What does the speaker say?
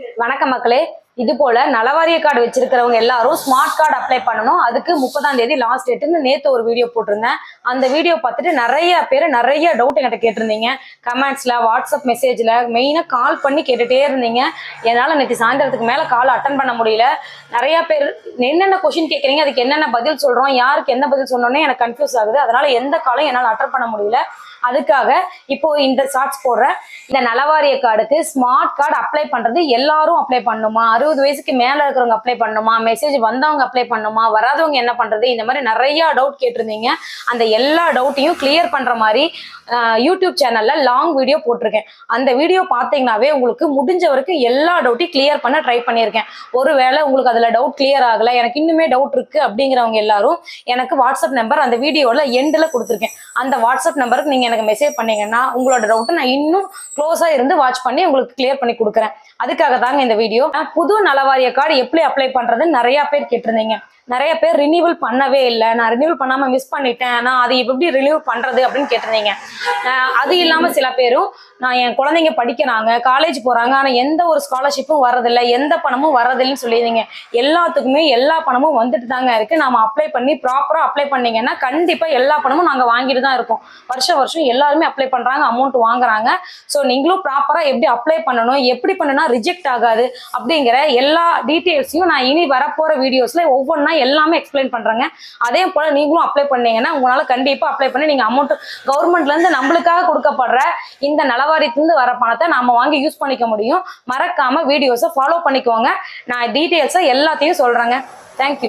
வணக்கம் மக்களே. இது போல நலவாரிய கார்டு வச்சிருக்கிறவங்க எல்லாரும் ஸ்மார்ட் கார்டு அப்ளை பண்ணணும். அதுக்கு 30ஆம் தேதி லாஸ்ட் டேட்னு நேத்து ஒரு வீடியோ போட்டிருந்தேன். அந்த வீடியோ பார்த்துட்டு நிறைய பேர் நிறைய டவுட் என்கிட்ட கேட்டிருந்தீங்க. கமெண்ட்ஸ்ல, வாட்ஸ்அப் மெசேஜ்ல, மெயினா கால் பண்ணி கேட்டுட்டே இருந்தீங்க. என்னால நேற்று சாயந்தரத்துக்கு மேல கால் அட்டன் பண்ண முடியல. நிறைய பேர் என்னென்ன கொஸ்டின் கேட்குறீங்க, அதுக்கு என்னென்ன பதில் சொல்றோம், யாருக்கு என்ன பதில் சொன்னோன்னே எனக்கு கன்ஃபியூஸ் ஆகுது. அதனால எந்த காலும் என்னால் அட்டன் பண்ண முடியல. அதுக்காக இப்போ இந்த ஷார்ட்ஸ் போடுறேன். இந்த நலவாரிய கார்டுக்கு ஸ்மார்ட் கார்டு அப்ளை பண்றது எல்லாரும் அப்ளை பண்ணணுமா, 60 வயசுக்கு மேல இருக்கிறவங்க அப்ளை பண்ணணுமா, மெசேஜ் வந்தவங்க அப்ளை பண்ணணுமா, வராதவங்க என்ன பண்றது, இந்த மாதிரி நிறைய டவுட் கேட்டிருந்தீங்க. அந்த எல்லா டவுட்டையும் கிளியர் பண்ற மாதிரி யூடியூப் சேனல்ல லாங் வீடியோ போட்டிருக்கேன். அந்த வீடியோ பார்த்தீங்கன்னாவே உங்களுக்கு முடிஞ்ச வரைக்கும் எல்லா டவுட்டையும் கிளியர் பண்ண ட்ரை பண்ணியிருக்கேன். ஒருவேளை உங்களுக்கு அதுல டவுட் கிளியர் ஆகல, எனக்கு இன்னுமே டவுட் இருக்கு அப்படிங்கிறவங்க எல்லாரும் எனக்கு வாட்ஸ்அப் நம்பர் அந்த வீடியோல எண்ட்ல கொடுத்துருக்கேன். அந்த வாட்ஸ்அப் நம்பருக்கு நீங்க எனக்கு மெசேஜ் பண்ணீங்கன்னா உங்களோட டவுட்டை நான் இன்னும் க்ளோஸா இருந்து வாட்ச் பண்ணி உங்களுக்கு கிளியர் பண்ணி கொடுக்குறேன். அதுக்காக தாங்க இந்த வீடியோ. புது நலவாரிய கார்டு எப்படி அப்ளை பண்றதுன்னு நிறைய பேர் கேட்டிருந்தீங்க. நிறைய பேர் ரினியூவல் பண்ணவே இல்லை, நான் ரினியூவல் பண்ணாம மிஸ் பண்ணிட்டேன், நான் அதை எப்படி ரினியூவல் பண்றது அப்படின்னு கேட்டிருந்தீங்க. அது இல்லாம சில பேரும் நான் என் குழந்தைங்க படிக்கிறாங்க, காலேஜ் போறாங்க, ஆனா எந்த ஒரு ஸ்காலர்ஷிப்பும் வர்றதில்லை, எந்த பணமும் வர்றதில்லைன்னு சொல்லியிருந்தீங்க. எல்லாத்துக்குமே எல்லா பணமும் வந்துட்டு தாங்க இருக்கு. நாம அப்ளை பண்ணி ப்ராப்பரா அப்ளை பண்ணீங்கன்னா கண்டிப்பா எல்லா பணமும் நாங்க வாங்கிட்டு தான் இருக்கோம். வருஷம் வருஷம் எல்லாருமே அப்ளை பண்றாங்க, அமௌண்ட் வாங்குறாங்க. ஸோ நீங்களும் ப்ராப்பரா எப்படி அப்ளை பண்ணணும், எப்படி பண்ணுனா ரிஜெக்ட் ஆகாது அப்படிங்கிற எல்லா டீட்டெயில்ஸையும் நான் இனி வரப்போற வீடியோஸ்ல ஒவ்வொன்றா எல்லாமே எக்ஸ்பிளைன் பண்றாங்க. அதே போல நீங்களும் அப்ளை பண்ணீங்கன்னா உங்களால கண்டிப்பா அப்ளை பண்ணி நீங்க அமௌண்ட் கவர்மெண்ட்ல இருந்து நம்மளுக்காக கொடுக்கப்படுற இந்த நலவாரியத்திலிருந்து வர பணத்தை நாம வாங்கி யூஸ் பண்ணிக்க முடியும். மறக்காம வீடியோஸை ஃபாலோ பண்ணிக்கோங்க. நான் டீட்டெயில்ஸை எல்லாத்தையும் சொல்றேங்க. தேங்க்யூ.